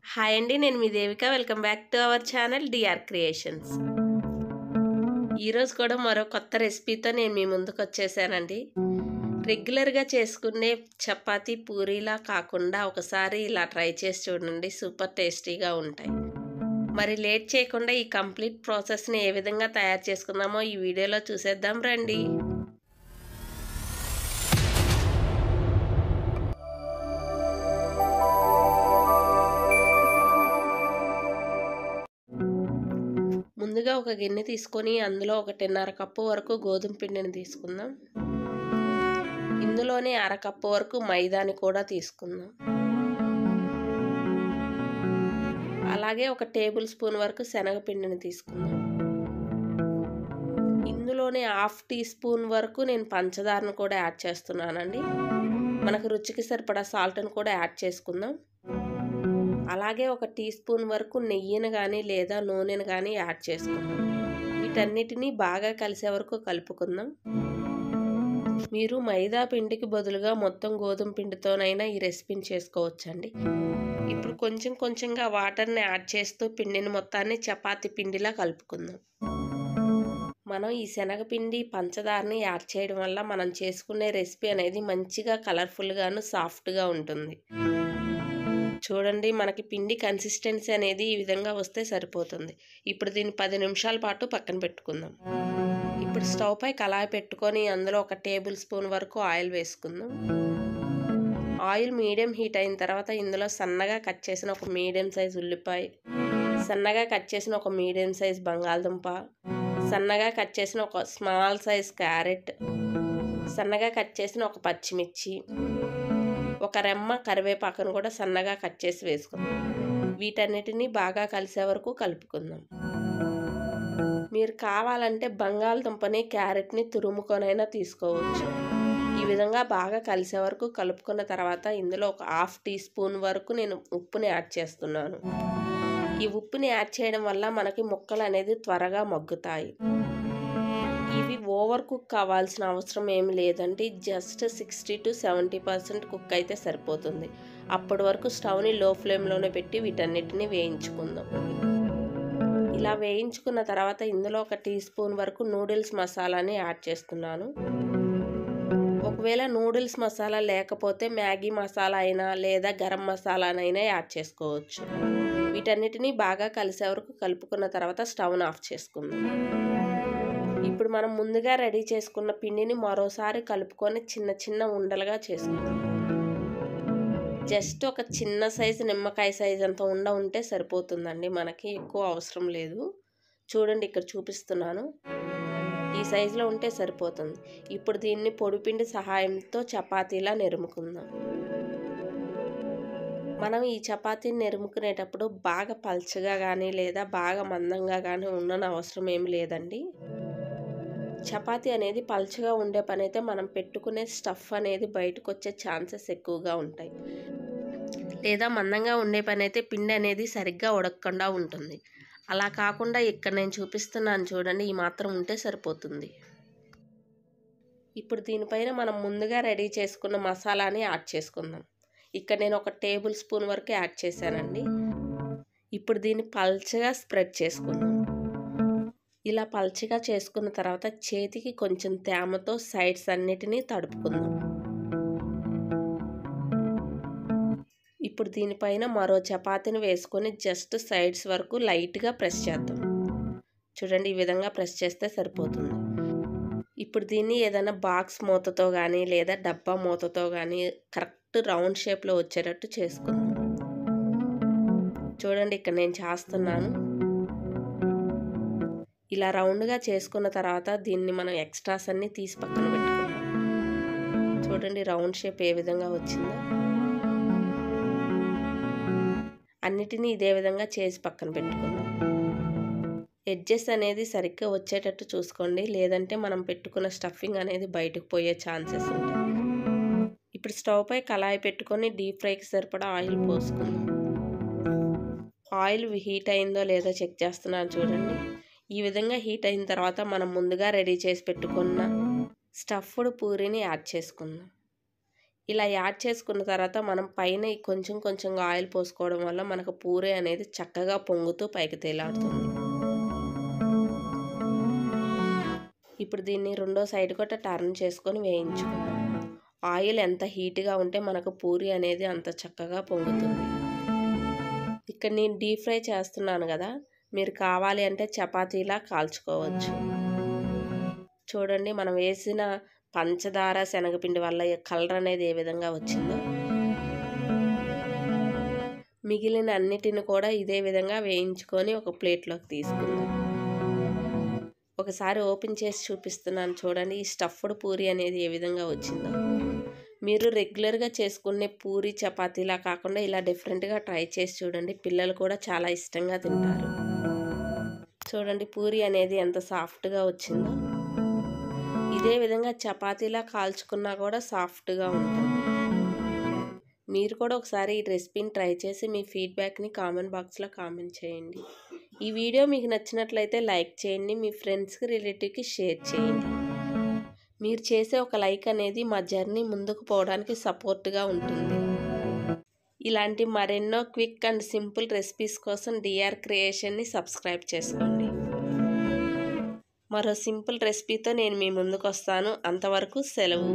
Hi అండి, నేను మీ Devika. Welcome back to our channel DR creations. ఈరోజు కూడా మరో కొత్త రెసిపీతో నేను మీ ముందుకు వచ్చేసానండి. రెగ్యులర్గా చేసుకునే చపాతీ పూరీలా కాకుండా ఒకసారి ఇలా ట్రై చేసి చూడండి, సూపర్ టేస్టీగా ఉంటాయి. మరి లేట్ చేయకుండా ఈ కంప్లీట్ ప్రాసెస్ని ఏ విధంగా తయారు చేసుకుందామో ఈ వీడియోలో చూసేద్దాం రండి. ముందుగా ఒక గిన్నె తీసుకొని అందులో 1.5 కప్పు వరకు గోధుమ పిండిని తీసుకుందాం. ఇందులోనే 1/2 కప్పు వరకు మైదాని కూడా తీసుకుందాం. అలాగే 1 టేబుల్ స్పూన్ వరకు శనగపిండిని తీసుకుందాం. ఇందులోనే 1/2 టీ స్పూన్ వరకు నేను పంచదారను కూడా యాడ్ చేస్తున్నానండి. మనకు రుచికి సరిపడా సాల్ట్ను కూడా యాడ్ చేసుకుందాం. అలాగే 1 టీ స్పూన్ వరకు నెయ్యిని కానీ లేదా నూనెను కానీ యాడ్ చేసుకుందాం. వీటన్నిటినీ బాగా కలిసే వరకు కలుపుకుందాం. మీరు మైదా పిండికి బదులుగా మొత్తం గోధుమ పిండితోనైనా ఈ రెసిపీని చేసుకోవచ్చండి. ఇప్పుడు కొంచెం కొంచెంగా వాటర్ని యాడ్ చేస్తూ పిండిని మొత్తాన్ని చపాతీ పిండిలా కలుపుకుందాం. మనం ఈ శనగపిండి పంచదారని యాడ్ చేయడం వల్ల మనం చేసుకునే రెసిపీ అనేది మంచిగా కలర్ఫుల్గాను సాఫ్ట్గా ఉంటుంది. చూడండి, మనకి పిండి కన్సిస్టెన్సీ అనేది ఈ విధంగా వస్తే సరిపోతుంది. ఇప్పుడు దీన్ని 10 నిమిషాల పాటు పక్కన పెట్టుకుందాం. ఇప్పుడు స్టవ్ పై కళాయి పెట్టుకొని అందులో 1 టేబుల్ స్పూన్ వరకు ఆయిల్ వేసుకుందాం. ఆయిల్ మీడియం హీట్ అయిన తర్వాత ఇందులో సన్నగా కట్ చేసిన 1 మీడియం సైజ్ ఉల్లిపాయ, సన్నగా కట్ చేసిన 1 మీడియం సైజ్ బంగాళదుంప, సన్నగా కట్ చేసిన 1 స్మాల్ సైజ్ క్యారెట్, సన్నగా కట్ చేసిన 1 పచ్చిమిర్చి, 1 రెమ్మ కరివేపాకును కూడా సన్నగా కట్ చేసి వేసుకుందాం. వీటన్నిటిని బాగా కలిసే వరకు కలుపుకుందాం. మీరు కావాలంటే బంగాళదుంపని క్యారెట్ని తురుముకొనైనా తీసుకోవచ్చు. ఈ విధంగా బాగా కలిసే వరకు కలుపుకున్న తర్వాత ఇందులో 1/2 టీ స్పూన్ వరకు నేను ఉప్పుని యాడ్ చేస్తున్నాను. ఈ ఉప్పుని యాడ్ చేయడం వల్ల మనకి ముక్కలు అనేది త్వరగా మగ్గుతాయి. ఇవి ఓవర్ కుక్ కావాల్సిన అవసరం ఏమి లేదండి. జస్ట్ 60 to 70% కుక్ అయితే సరిపోతుంది. అప్పటి వరకు స్టవ్ని లో ఫ్లేమ్లోనే పెట్టి వీటన్నిటిని వేయించుకుందాం. ఇలా వేయించుకున్న తర్వాత ఇందులో 1 టీ స్పూన్ వరకు నూడిల్స్ మసాలాని యాడ్ చేస్తున్నాను. ఒకవేళ నూడిల్స్ మసాలా లేకపోతే మ్యాగీ మసాలా అయినా లేదా గరం మసాలానైనా యాడ్ చేసుకోవచ్చు. వీటన్నిటిని బాగా కలిసే వరకు కలుపుకున్న తర్వాత స్టవ్ను ఆఫ్ చేసుకుందాం. ఇప్పుడు మనం ముందుగా రెడీ చేసుకున్న పిండిని మరోసారి కలుపుకొని చిన్న చిన్న ఉండలుగా చేసుకుందాం. జస్ట్ ఒక చిన్న సైజు నిమ్మకాయ సైజు అంత ఉంటే సరిపోతుందండి, మనకి ఎక్కువ అవసరం లేదు. చూడండి, ఇక్కడ చూపిస్తున్నాను, ఈ సైజులో ఉంటే సరిపోతుంది. ఇప్పుడు దీన్ని పొడిపిండి సహాయంతో చపాతీలా నెరుముకుందాం. మనం ఈ చపాతీని నెరుముకునేటప్పుడు బాగా పల్చగా కానీ లేదా బాగా మందంగా కానీ ఉండని అవసరం ఏమి లేదండి. చపాతీ అనేది పల్చగా ఉండే పని అయితే మనం పెట్టుకునే స్టఫ్ అనేది బయటకు వచ్చే ఛాన్సెస్ ఎక్కువగా ఉంటాయి. లేదా మందంగా ఉండే పని అయితే పిండి అనేది సరిగ్గా ఉడకకుండా ఉంటుంది. అలా కాకుండా ఇక్కడ నేను చూపిస్తున్నాను చూడండి, ఈ మాత్రం ఉంటే సరిపోతుంది. ఇప్పుడు దీనిపైన మనం ముందుగా రెడీ చేసుకున్న మసాలాని యాడ్ చేసుకుందాం. ఇక్కడ నేను 1 టేబుల్ స్పూన్ వరకు యాడ్ చేశానండి. ఇప్పుడు దీన్ని పల్చగా స్ప్రెడ్ చేసుకుందాం. ఇలా పల్చగా చేసుకున్న తర్వాత చేతికి కొంచెం తేమతో సైడ్స్ అన్నిటినీ తడుపుకుందాం. ఇప్పుడు దీనిపైన మరో చపాతీని వేసుకొని జస్ట్ సైడ్స్ వరకు లైట్గా ప్రెస్ చేద్దాం. చూడండి, ఈ విధంగా ప్రెస్ చేస్తే సరిపోతుంది. ఇప్పుడు దీన్ని ఏదైనా బాక్స్ మూతతో కానీ లేదా డబ్బా మూతతో కానీ కరెక్ట్ రౌండ్ షేప్లో వచ్చేటట్టు చేసుకుందాం. చూడండి, ఇక్కడ నేను చేస్తున్నాను. ఇలా రౌండ్గా చేసుకున్న తర్వాత దీన్ని మనం ఎక్స్ట్రాస్ అన్నీ తీసి పక్కన పెట్టుకుందాం. చూడండి, రౌండ్ షేప్ ఏ విధంగా వచ్చిందో. అన్నిటినీ ఇదే విధంగా చేసి పక్కన పెట్టుకుందాం. ఎడ్జెస్ అనేది సరిగ్గా వచ్చేటట్టు చూసుకోండి, లేదంటే మనం పెట్టుకున్న స్టఫింగ్ అనేది బయటకు పోయే ఛాన్సెస్ ఉంటాయి. ఇప్పుడు స్టవ్ పై కళాయి పెట్టుకొని డీప్ ఫ్రైకి సరిపడా ఆయిల్ పోసుకుందాం. ఆయిల్ హీట్ అయిందో లేదో చెక్ చేస్తున్నాను చూడండి. ఈ విధంగా హీట్ అయిన తర్వాత మనం ముందుగా రెడీ చేసి పెట్టుకున్న స్టఫ్డ్ పూరీని యాడ్ చేసుకుందాం. ఇలా యాడ్ చేసుకున్న తర్వాత మనం పైన కొంచెం కొంచెంగా ఆయిల్ పోసుకోవడం వల్ల మనకు పూరి అనేది చక్కగా పొంగుతూ పైకి తేలాడుతుంది. ఇప్పుడు దీన్ని రెండో సైడ్ కూడా టర్న్ చేసుకొని వేయించుకుందాం. ఆయిల్ ఎంత హీట్గా ఉంటే మనకు పూరి అనేది అంత చక్కగా పొంగుతుంది. ఇక్కడ నేను డీప్ ఫ్రై చేస్తున్నాను కదా, మీరు కావాలి అంటే చపాతీలా కాల్చుకోవచ్చు. చూడండి మనం వేసిన పంచదార శనగపిండి వల్ల కలర్ అనేది ఏ విధంగా వచ్చిందో. మిగిలిన అన్నిటిని కూడా ఇదే విధంగా వేయించుకొని ఒక ప్లేట్లోకి తీసుకుందాం. ఒకసారి ఓపెన్ చేసి చూపిస్తున్నాను చూడండి, ఈ స్టఫ్డ్ పూరి అనేది ఏ విధంగా వచ్చిందో. మీరు రెగ్యులర్గా చేసుకునే పూరి చపాతీలా కాకుండా ఇలా డిఫరెంట్గా ట్రై చేసి చూడండి, పిల్లలు కూడా చాలా ఇష్టంగా తింటారు. చూడండి పూరి అనేది ఎంత సాఫ్ట్గా వచ్చిందో. ఇదే విధంగా చపాతీలా కాల్చుకున్నా కూడా సాఫ్ట్గా ఉంటుంది. మీరు కూడా ఒకసారి ఈ రెసిపీని ట్రై చేసి మీ ఫీడ్బ్యాక్ని కామెంట్ బాక్స్లో కామెంట్ చేయండి. ఈ వీడియో మీకు నచ్చినట్లయితే లైక్ చేయండి, మీ ఫ్రెండ్స్కి రిలేటివ్కి షేర్ చేయండి. మీరు చేసే ఒక లైక్ అనేది మా జర్నీ ముందుకు పోవడానికి సపోర్ట్గా ఉంటుంది. ఇలాంటి మరెన్నో క్విక్ అండ్ సింపుల్ రెసిపీస్ కోసం డిఆర్ క్రియేషన్ని సబ్స్క్రైబ్ చేసుకోండి. మరో సింపుల్ రెసిపీతో నేను మీ ముందుకు వస్తాను. అంతవరకు సెలవు.